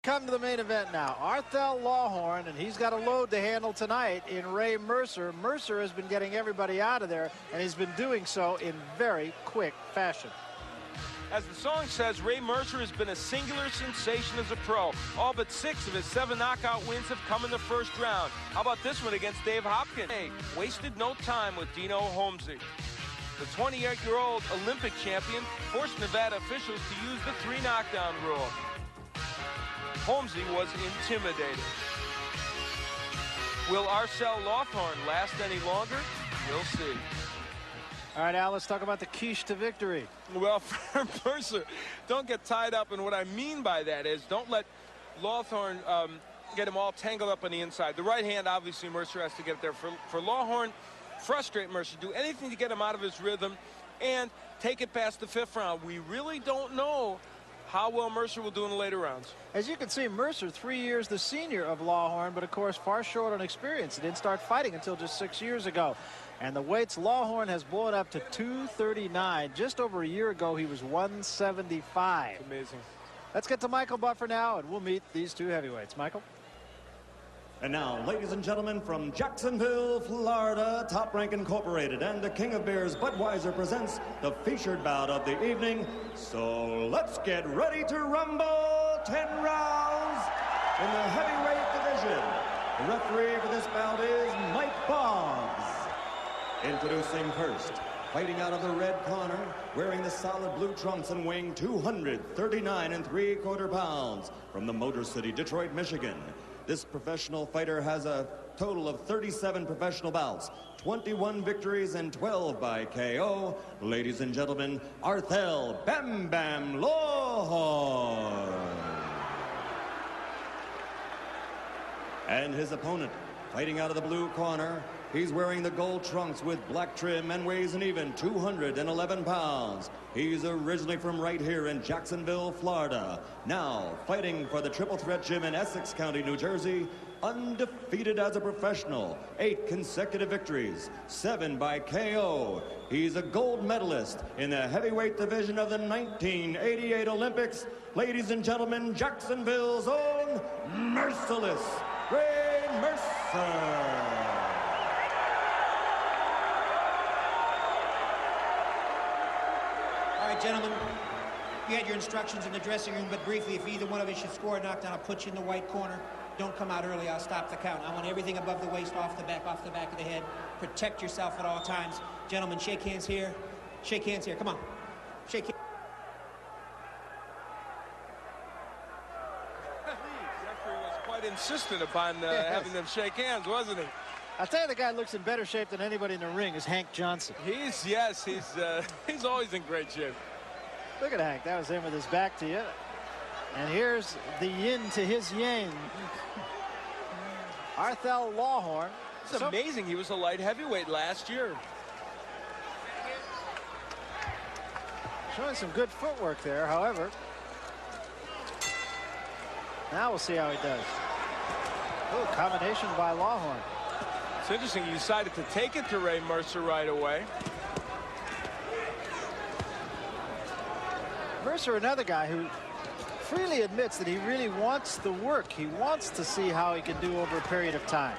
Come to the main event now. Art Lawhorne, and he's got a load to handle tonight in Ray Mercer. Mercer has been getting everybody out of there, and he's been doing so in very quick fashion. As the song says, Ray Mercer has been a singular sensation as a pro. All but 6 of his 7 knockout wins have come in the first round. How about this one against Dave Hopkins? Hey, wasted no time with Dino Holmesy. The 28-year-old Olympic champion forced Nevada officials to use the 3 knockdown rule. Holmesy was intimidated. Will Art Lawhorne last any longer? We'll see. All right, Al, let's talk about the quiche to victory. Well, for Mercer, don't get tied up, and what I mean by that is don't let Lawhorne get him all tangled up on the inside. The right hand, obviously, Mercer has to get there. For Lawhorne, frustrate Mercer, do anything to get him out of his rhythm, and take it past the 5th round. We really don't know how well Mercer will do in the later rounds. As you can see, Mercer, 3 years the senior of Lawhorne, but of course far short on experience. He didn't start fighting until just 6 years ago. And the weights, Lawhorne has blown up to 239. Just over a year ago, he was 175. It's amazing. Let's get to Michael Buffer now, and we'll meet these 2 heavyweights. Michael? And now, ladies and gentlemen, from Jacksonville, Florida, Top Rank Incorporated and the King of Beers, Budweiser, presents the featured bout of the evening. So let's get ready to rumble. 10 rounds in the heavyweight division. The referee for this bout is Mike Boggs. Introducing first, fighting out of the red corner, wearing the solid blue trunks and weighing 239 3/4 pounds, from the Motor City, Detroit, Michigan. This professional fighter has a total of 37 professional bouts, 21 victories and 12 by KO. Ladies and gentlemen, Art Bam Bam Lawhorne. And his opponent, fighting out of the blue corner, he's wearing the gold trunks with black trim and weighs an even 211 pounds. He's originally from right here in Jacksonville, Florida. Now fighting for the Triple Threat Gym in Essex County, New Jersey. Undefeated as a professional, 8 consecutive victories, 7 by KO. He's a gold medalist in the heavyweight division of the 1988 Olympics. Ladies and gentlemen, Jacksonville's own Merciless Ray Mercer. Gentlemen, you had your instructions in the dressing room, but briefly, if either one of us should score a knockdown, I'll put you in the white corner. Don't come out early. I'll stop the count. I want everything above the waist, off the back of the head. Protect yourself at all times. Gentlemen, shake hands here. Shake hands here. Come on. Shake hands. The referee was quite insistent upon having them shake hands, wasn't he? I'll tell you, the guy looks in better shape than anybody in the ring is Hank Johnson. He's always in great shape. Look at Hank. That was him with his back to you. And here's the yin to his yang. Art Lawhorne. It's amazing. He was a light heavyweight last year. Showing some good footwork there, however. Now we'll see how he does. Oh, combination by Lawhorne. It's interesting, he decided to take it to Ray Mercer right away. Mercer, another guy who freely admits that he really wants the work. He wants to see how he can do over a period of time.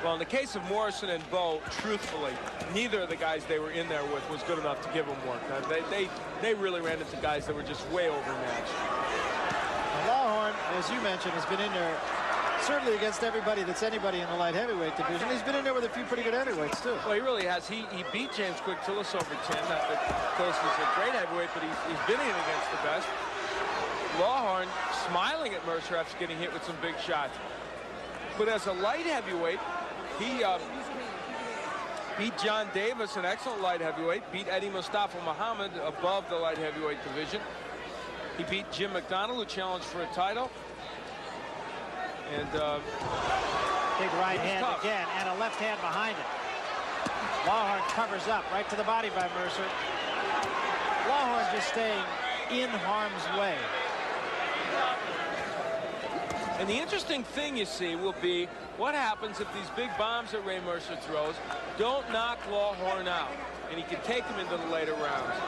Well, in the case of Morrison and Bowe, truthfully, neither of the guys they were in there with was good enough to give them work. They really ran into guys that were just way overmatched. Lawhorne, as you mentioned, has been in there certainly against everybody that's anybody in the light heavyweight division. He's been in there with a few pretty good heavyweights, too. Well, he really has. He beat James Quick Tillis over 10. Not that Tillis was a great heavyweight, but he's been in against the best. Lawhorne smiling at Mercer after getting hit with some big shots. But as a light heavyweight, he beat John Davis, an excellent light heavyweight, beat Eddie Mustafa Muhammad above the light heavyweight division. He beat Jim McDonald, who challenged for a title. And big right hand tough. Again, and a left hand behind it. Lawhorne covers up right to the body by Mercer. Lawhorne just staying in harm's way. And the interesting thing, you see, will be what happens if these big bombs that Ray Mercer throws don't knock Lawhorne out, and he can take him into the later rounds.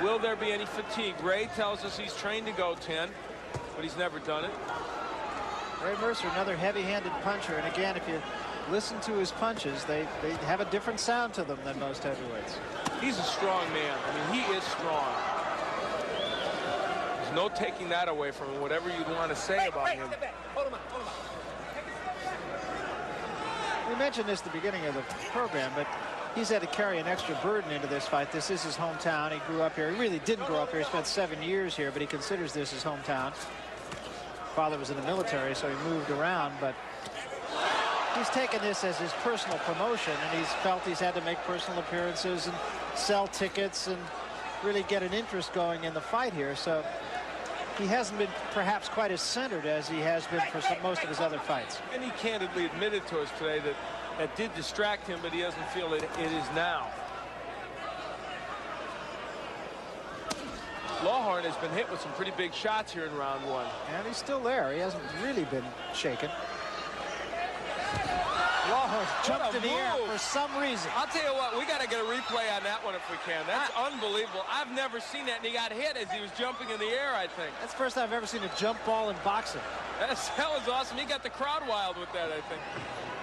Will there be any fatigue? Ray tells us he's trained to go 10. but he's never done it. Ray Mercer, another heavy-handed puncher, and again, if you listen to his punches, they have a different sound to them than most heavyweights. He's a strong man. I mean, he is strong. There's no taking that away from him, whatever you want to say about him. Hold him up. We mentioned this at the beginning of the program, but he's had to carry an extra burden into this fight. This is his hometown. He grew up here. He really didn't grow up here. He spent 7 years here, but he considers this his hometown. Father was in the military, so he moved around, but he's taken this as his personal promotion, and he's felt he's had to make personal appearances and sell tickets and really get an interest going in the fight here. So he hasn't been perhaps quite as centered as he has been for most of his other fights. And he candidly admitted to us today that that did distract him, but he doesn't feel it is now. Lawhorne has been hit with some pretty big shots here in round one. And he's still there. He hasn't really been shaken. Lawhorne jumped in the air for some reason. I'll tell you what, we got to get a replay on that one if we can. That's unbelievable. I've never seen that, and he got hit as he was jumping in the air, I think. That's the first time I've ever seen a jump ball in boxing. That was awesome. He got the crowd wild with that, I think.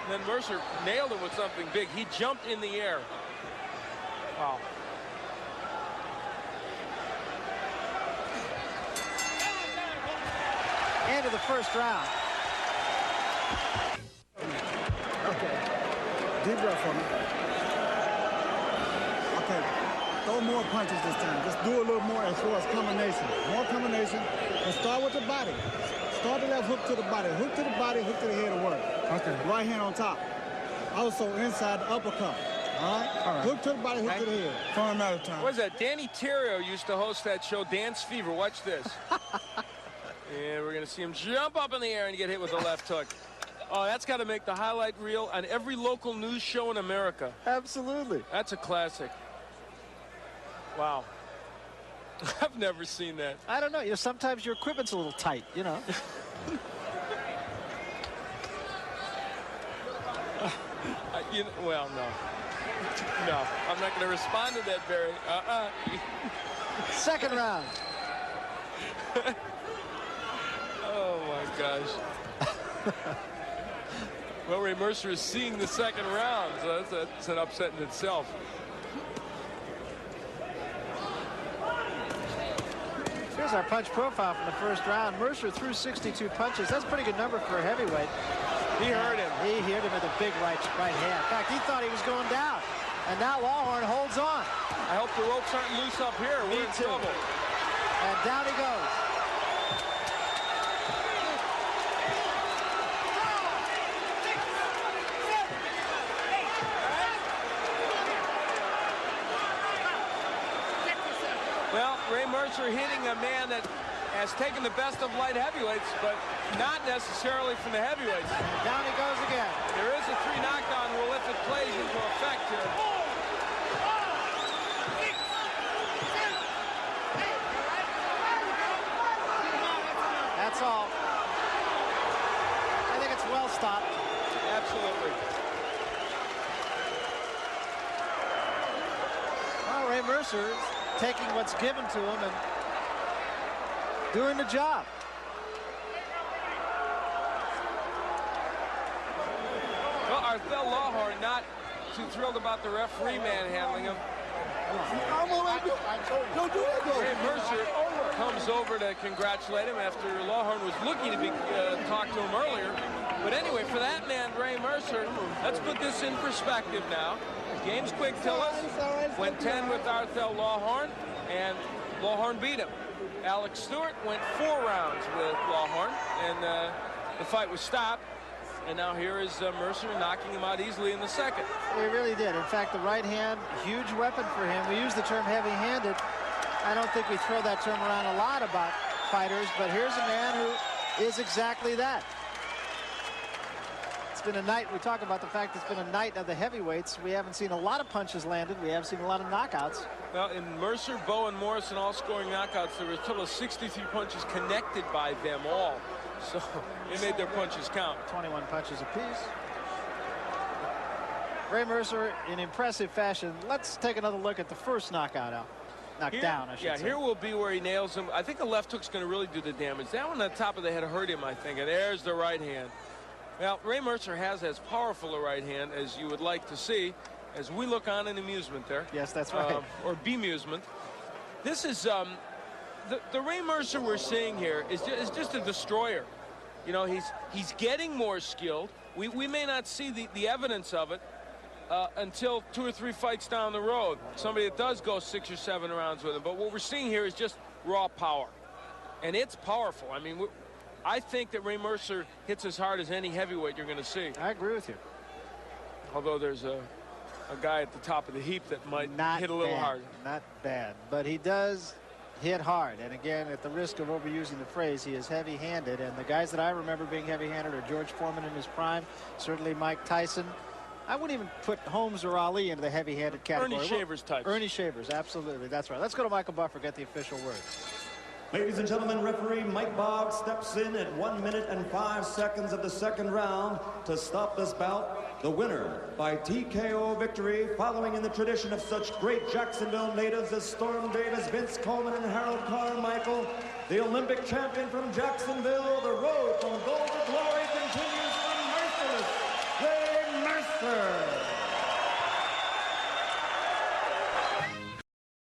And then Mercer nailed him with something big. He jumped in the air. Wow. End of the first round. Okay. Deep breath for me. Okay. Throw more punches this time. Just do a little more as far as combination. More combination. And start with the body. Start the left hook to the body. Hook to the body, hook to the head will work. Okay. Right hand on top. Also inside the uppercut. All right? All right. Hook to the body, hook to the head. For another time. What is that? Danny Terrio used to host that show, Dance Fever. Watch this. And we're going to see him jump up in the air and get hit with the left hook. Oh, that's got to make the highlight reel on every local news show in America. Absolutely. That's a classic. Wow. I've never seen that. I don't know. You know, sometimes your equipment's a little tight, you know. Well, no. No, I'm not going to respond to that, Barry. Second round. Oh, my gosh. Well, Ray Mercer is seeing the second round, so that's an upset in itself. Here's our punch profile from the first round. Mercer threw 62 punches. That's a pretty good number for a heavyweight. He hurt him. He hit him with a big right hand. In fact, he thought he was going down. And now Lawhorne holds on. I hope the ropes aren't loose up here. We're in trouble. And down he goes. Well, Ray Mercer hitting a man that has taken the best of light heavyweights, but not necessarily from the heavyweights. Down he goes again. There is a 3 knockdown rule if it plays into effect here. That's all. I think it's well stopped. Absolutely. Well, Ray Mercer is taking what's given to him and doing the job. Well, Art Lawhorne not too thrilled about the referee manhandling him. Ray Mercer comes over to congratulate him after Lawhorne was looking to be talked to him earlier. But anyway, for that man, Ray Mercer, let's put this in perspective now. James Quick-Tillis went 10 with Art Lawhorne, and Lawhorne beat him. Alex Stewart went 4 rounds with Lawhorne, and the fight was stopped. And now here is Mercer knocking him out easily in the second. He really did. In fact, the right hand, huge weapon for him. We use the term heavy-handed. I don't think we throw that term around a lot about fighters, but here's a man who is exactly that. It's been a night, we talk about the fact it's been a night of the heavyweights. We haven't seen a lot of punches landed. We haven't seen a lot of knockouts. Well, in Mercer, Bow, and Morrison all scoring knockouts, there were a total of 63 punches connected by them all. So they made their punches count. 21 punches apiece. Ray Mercer in impressive fashion. Let's take another look at the first knockout out. knocked down, I should yeah, say. here will be where he nails him. I think the left hook's going to really do the damage. That one on the top of the head hurt him, I think, and there's the right hand. Well, Ray Mercer has as powerful a right hand as you would like to see, as we look on in amusement there. Yes, that's right. Or bemusement. This is the Ray Mercer we're seeing here is just a destroyer. You know, he's getting more skilled. We may not see the evidence of it until 2 or 3 fights down the road. Somebody that does go 6 or 7 rounds with him. But what we're seeing here is just raw power. And it's powerful. I mean, I think that Ray Mercer hits as hard as any heavyweight you're going to see. I agree with you. Although there's a guy at the top of the heap that might hit a little hard. Not bad. But he does hit hard. And again, at the risk of overusing the phrase, he is heavy-handed. And the guys that I remember being heavy-handed are George Foreman in his prime, certainly Mike Tyson. I wouldn't even put Holmes or Ali into the heavy-handed category. Ernie Shavers types. Ernie Shavers, absolutely. That's right. Let's go to Michael Buffer, get the official word. Ladies and gentlemen, referee Mike Boggs steps in at 1 minute and 5 seconds of the second round to stop this bout. The winner by TKO victory, following in the tradition of such great Jacksonville natives as Storm Davis, Vince Coleman, and Harold Carmichael, the Olympic champion from Jacksonville. The road from gold to glory continues.